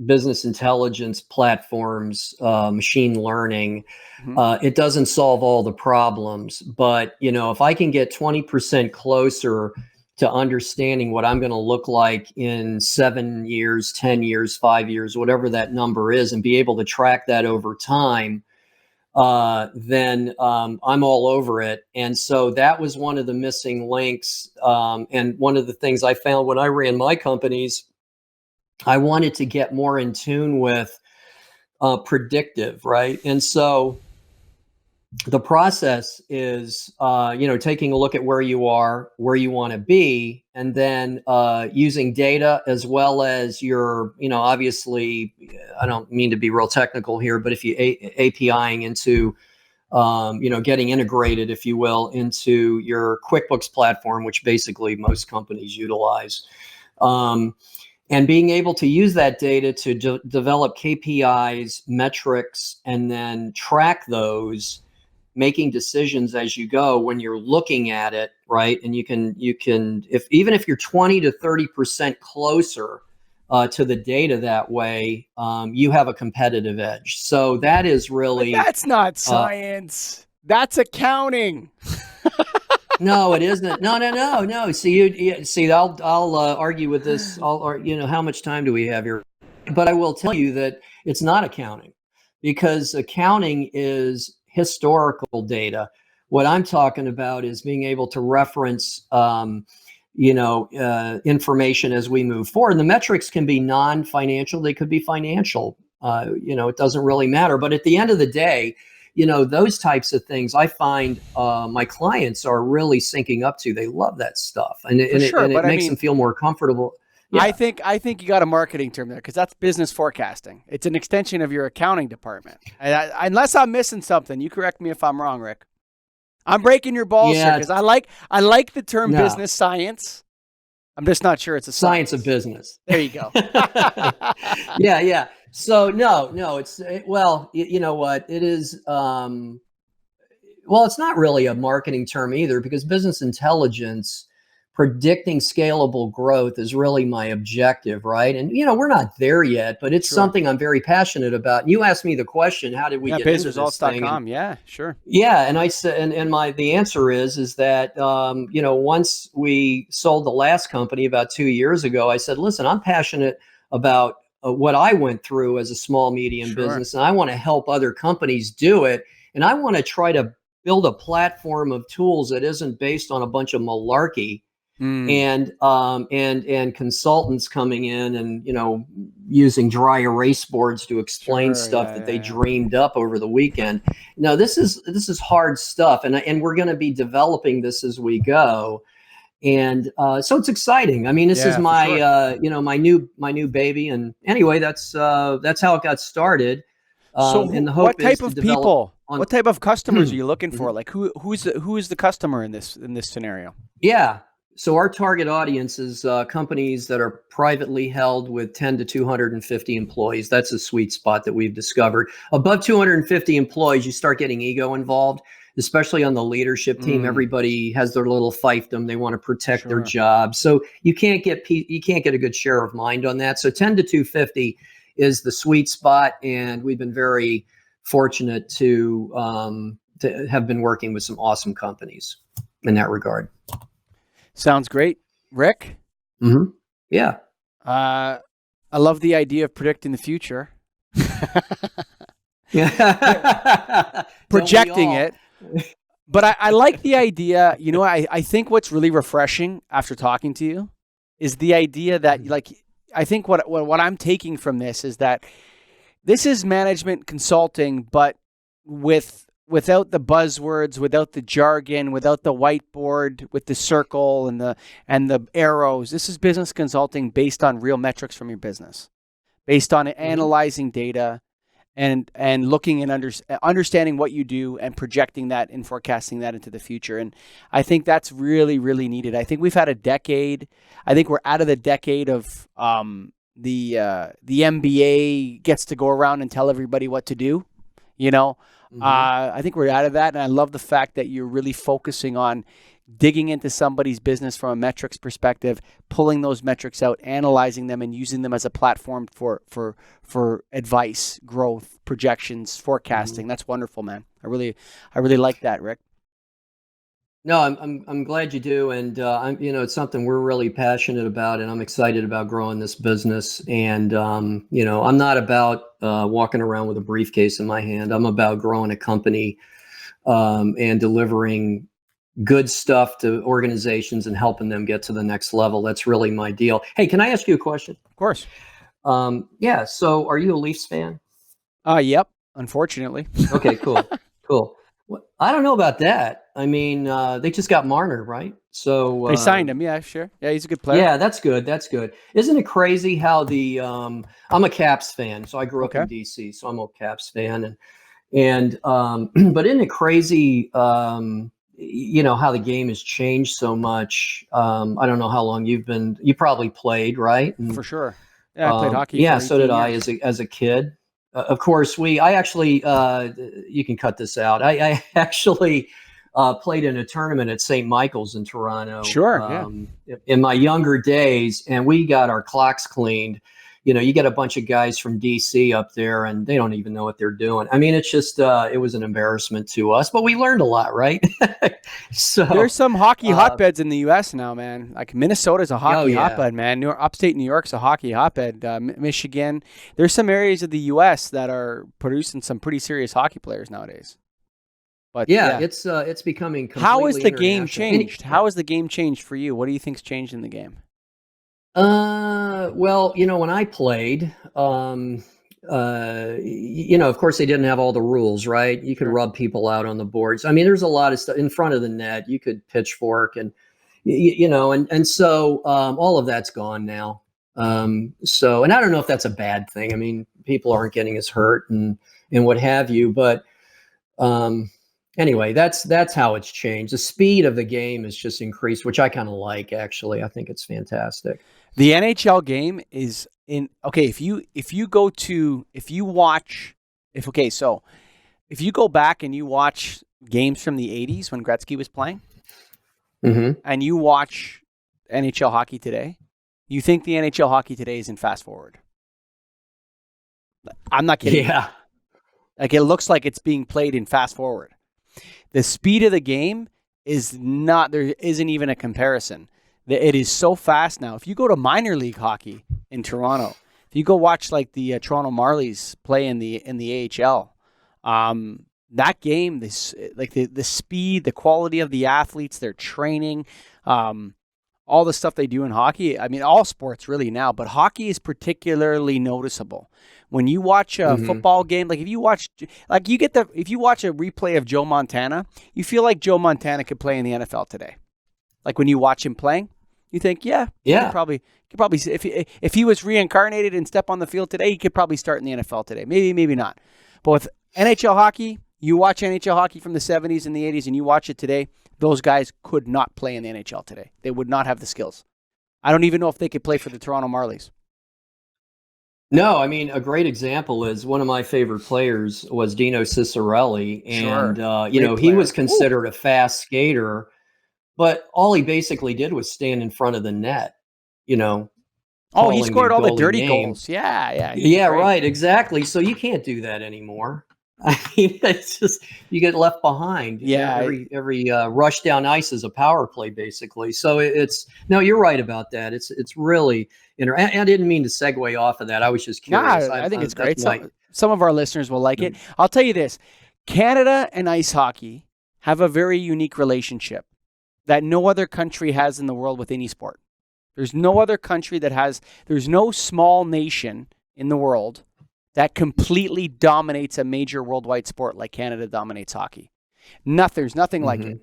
business intelligence platforms, machine learning. It doesn't solve all the problems, but if I can get 20% closer to understanding what I'm going to look like in 7 years, 10 years, 5 years, whatever that number is, and be able to track that over time, then I'm all over it. And so that was one of the missing links. And one of the things I found when I ran my companies, I wanted to get more in tune with predictive, right? And so the process is, taking a look at where you are, where you want to be, and then using data as well as your, obviously, I don't mean to be real technical here, but if you APIing into, getting integrated, if you will, into your QuickBooks platform, which basically most companies utilize. And being able to use that data to develop KPIs, metrics, and then track those, making decisions as you go when you're looking at it, right? And you can, even if you're 20 to 30% closer to the data that way, you have a competitive edge. So that is really. But that's not science. That's accounting. No, it isn't. No. See, I'll argue with this. How much time do we have here? But I will tell you that it's not accounting, because accounting is historical data. What I'm talking about is being able to reference, information as we move forward. And the metrics can be non-financial; they could be financial. It doesn't really matter. But at the end of the day, those types of things I find my clients are really syncing up to. They love that stuff, and it makes them feel more comfortable. Yeah. I think you got a marketing term there, because that's business forecasting. It's an extension of your accounting department. Unless I'm missing something, you correct me if I'm wrong, Rick. I'm breaking your balls here, because I like the term business science. I'm just not sure it's a science of business. There you go. Yeah. So no, it's you know what it is. It's not really a marketing term either, because business intelligence, predicting scalable growth, is really my objective, right? And we're not there yet, but it's something I'm very passionate about. And you asked me the question, how did we get into this thing? Yeah, sure. Yeah, and I said, and the answer is that once we sold the last company about 2 years ago, I said, listen, I'm passionate about what I went through as a small medium business, and I want to help other companies do it, and I want to try to build a platform of tools that isn't based on a bunch of malarkey. And consultants coming in and using dry erase boards to explain stuff that they dreamed up over the weekend. No, this is hard stuff, and we're going to be developing this as we go, and so it's exciting. I mean, this is my my new baby, and anyway, that's how it got started. And the hope what type of people? What type of customers are you looking for? Like who is the customer in this scenario? Yeah. So our target audience is companies that are privately held with 10 to 250 employees. That's a sweet spot that we've discovered. Above 250 employees, you start getting ego involved, especially on the leadership team. Everybody has their little fiefdom. They want to protect their jobs. So you can't get a good share of mind on that. So 10 to 250 is the sweet spot, and we've been very fortunate to have been working with some awesome companies in that regard. Sounds great. Rick? Mm-hmm. Yeah. I love the idea of predicting the future. Projecting it. But I like the idea. I think what's really refreshing after talking to you is the idea that, I think what I'm taking from this is that this is management consulting, but without the buzzwords, without the jargon, without the whiteboard with the circle and the arrows. This is business consulting based on real metrics from your business, based on analyzing data and looking and understanding what you do and projecting that and forecasting that into the future. And I think that's really, really needed. I think we've had a decade. I think we're out of the decade of the NBA gets to go around and tell everybody what to do. You know, I think we're out of that, and I love the fact that you're really focusing on digging into somebody's business from a metrics perspective, pulling those metrics out, analyzing them, and using them as a platform for advice, growth, projections, forecasting. That's wonderful, man. I really like that, Rick. No, I'm glad you do, and it's something we're really passionate about, and I'm excited about growing this business. And I'm not about walking around with a briefcase in my hand. I'm about growing a company and delivering good stuff to organizations and helping them get to the next level. That's really my deal. Hey, can I ask you a question? Of course. Yeah. So, are you a Leafs fan? Yep. Unfortunately. Okay. Cool. Cool. Well, I don't know about that. I mean, they just got Marner, right? So they signed him. Yeah, sure. Yeah, he's a good player. Yeah, that's good. That's good. Isn't it crazy how I'm a Caps fan, so I grew up in DC, so I'm a Caps fan, and but isn't it crazy? How the game has changed so much. I don't know how long you probably played, right? And, for sure. Yeah, I played hockey. Yeah, for so did years. I as a kid. Of course, I actually, you can cut this out. I actually played in a tournament at St. Michael's in Toronto. Sure, in my younger days, and we got our clocks cleaned. You get a bunch of guys from DC up there, and they don't even know what they're doing. I mean, it's just, it was an embarrassment to us, but we learned a lot, right? So there's some hockey hotbeds in the U.S. now, man. Like Minnesota's a hockey hotbed, man. Upstate New York's a hockey hotbed. Michigan. There's some areas of the U.S. that are producing some pretty serious hockey players nowadays. But it's becoming completely How has the game international. changed? How has the game changed for you? What do you think's changed in the game? Well, when I played, of course they didn't have all the rules, right? You could rub people out on the boards. I mean, there's a lot of stuff in front of the net. You could pitchfork and so all of that's gone now. And I don't know if that's a bad thing. I mean, people aren't getting as hurt and what have you, but anyway, that's how it's changed. The speed of the game has just increased, which I kind of like, actually. I think it's fantastic. The NHL game is if you go back and you watch games from the 80s when Gretzky was playing, and you watch NHL hockey today, you think the NHL hockey today is in fast forward. I'm not kidding. Yeah. Like, it looks like it's being played in fast forward. The speed of the game is not, there isn't even a comparison. It is so fast now. If you go to minor league hockey in Toronto, if you go watch like the Toronto Marlies play in the AHL, that game, the speed, the quality of the athletes, their training, all the stuff they do in hockey. I mean, all sports really now, but hockey is particularly noticeable. When you watch a football game, like if you watch a replay of Joe Montana, you feel like Joe Montana could play in the NFL today. Like when you watch him playing, you think, he could probably if he was reincarnated and step on the field today, he could probably start in the NFL today. Maybe not. But with NHL hockey, you watch NHL hockey from the 70s and the 80s, and you watch it today, those guys could not play in the NHL today. They would not have the skills. I don't even know if they could play for the Toronto Marlies. No, I mean, a great example is one of my favorite players was Dino Ciccarelli, and he was considered a fast skater, but all he basically did was stand in front of the net, he scored all the dirty goals. Yeah, right, exactly. So you can't do that anymore. I mean, it's just, you get left behind. Yeah. Every rush down ice is a power play, basically. So no, you're right about that. It's really, I didn't mean to segue off of that. I was just curious. I think it's great. Some of our listeners will like it. I'll tell you this, Canada and ice hockey have a very unique relationship that no other country has in the world with any sport. There's no other country there's no small nation in the world that completely dominates a major worldwide sport like Canada dominates hockey. There's nothing like it.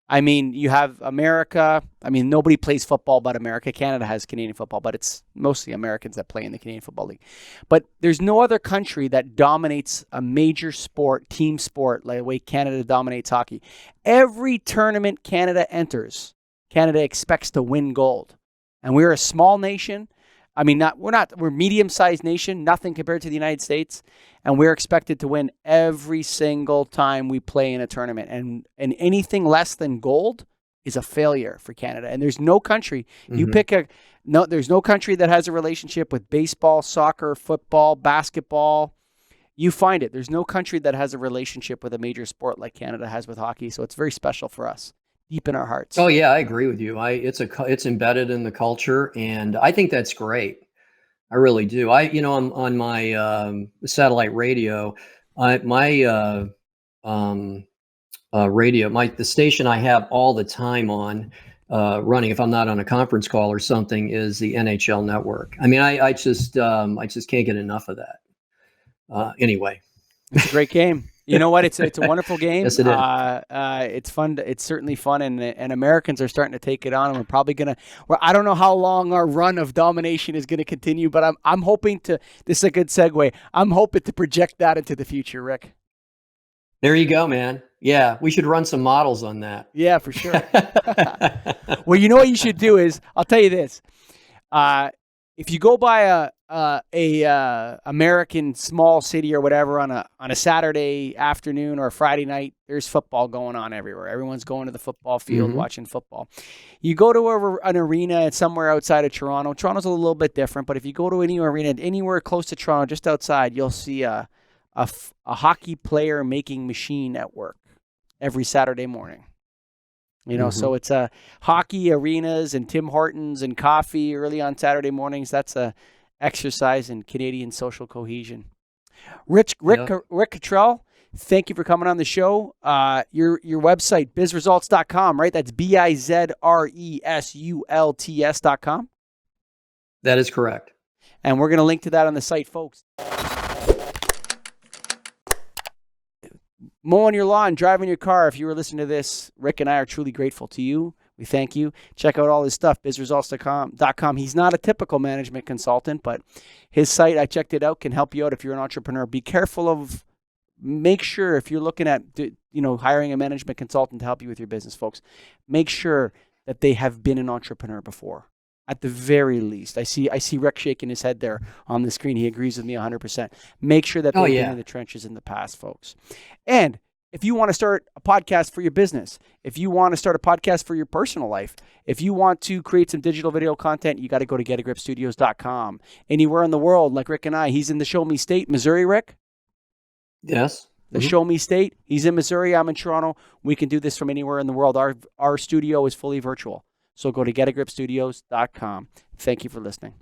I mean, you have America. I mean, nobody plays football but America. Canada has Canadian football, but it's mostly Americans that play in the Canadian Football League. But there's no other country that dominates a major sport, team sport, like the way Canada dominates hockey. Every tournament Canada enters, Canada expects to win gold. And we're a small nation. I mean, we're medium-sized nation, nothing compared to the United States, and we're expected to win every single time we play in a tournament. And anything less than gold is a failure for Canada. And there's no country, there's no country that has a relationship with baseball, soccer, football, basketball. You find it. There's no country that has a relationship with a major sport like Canada has with hockey. So it's very special for us, deep in our hearts. Oh yeah, I agree with you. It's embedded in the culture, and I think that's great. I really do. On my satellite radio, my radio, the station I have all the time on running, if I'm not on a conference call or something, is the NHL network. I mean, I just can't get enough of that. Anyway, it's a great game. You know what? It's a wonderful game. Yes, it is. It's fun. It's certainly fun, and Americans are starting to take it on. And we're probably I don't know how long our run of domination is gonna continue, but I'm hoping to. This is a good segue. I'm hoping to project that into the future, Rick. There you go, man. Yeah, we should run some models on that. Yeah, for sure. Well, you know what you should do is, I'll tell you this. If you go by a American small city or whatever on a Saturday afternoon or a Friday night, there's football going on everywhere. Everyone's going to the football field watching football. You go to an arena somewhere outside of Toronto. Toronto's a little bit different, but if you go to any arena anywhere close to Toronto, just outside, you'll see a hockey player making machine at work every Saturday morning. You know, so it's hockey arenas and Tim Hortons and coffee early on Saturday mornings. That's a exercise in Canadian social cohesion. Rick Cottrell, thank you for coming on the show. Your website, bizresults.com, right? That's bizresults.com. That is correct. And we're going to link to that on the site, folks. Mowing your lawn, driving your car. If you were listening to this, Rick and I are truly grateful to you. We thank you. Check out all his stuff, bizresults.com. He's not a typical management consultant, but his site, I checked it out, can help you out if you're an entrepreneur. Be careful make sure if you're looking at hiring a management consultant to help you with your business, folks, make sure that they have been an entrepreneur before. At the very least, I see Rick shaking his head there on the screen. He agrees with me 100%. Make sure that they've been in the trenches in the past, folks. And if you want to start a podcast for your business, if you want to start a podcast for your personal life, if you want to create some digital video content, you got to go to getagripstudios.com. Anywhere in the world, like Rick and I, he's in the Show Me State, Missouri, Rick? Yes. The Show Me State. He's in Missouri. I'm in Toronto. We can do this from anywhere in the world. Our studio is fully virtual. So go to getagripstudios.com. Thank you for listening.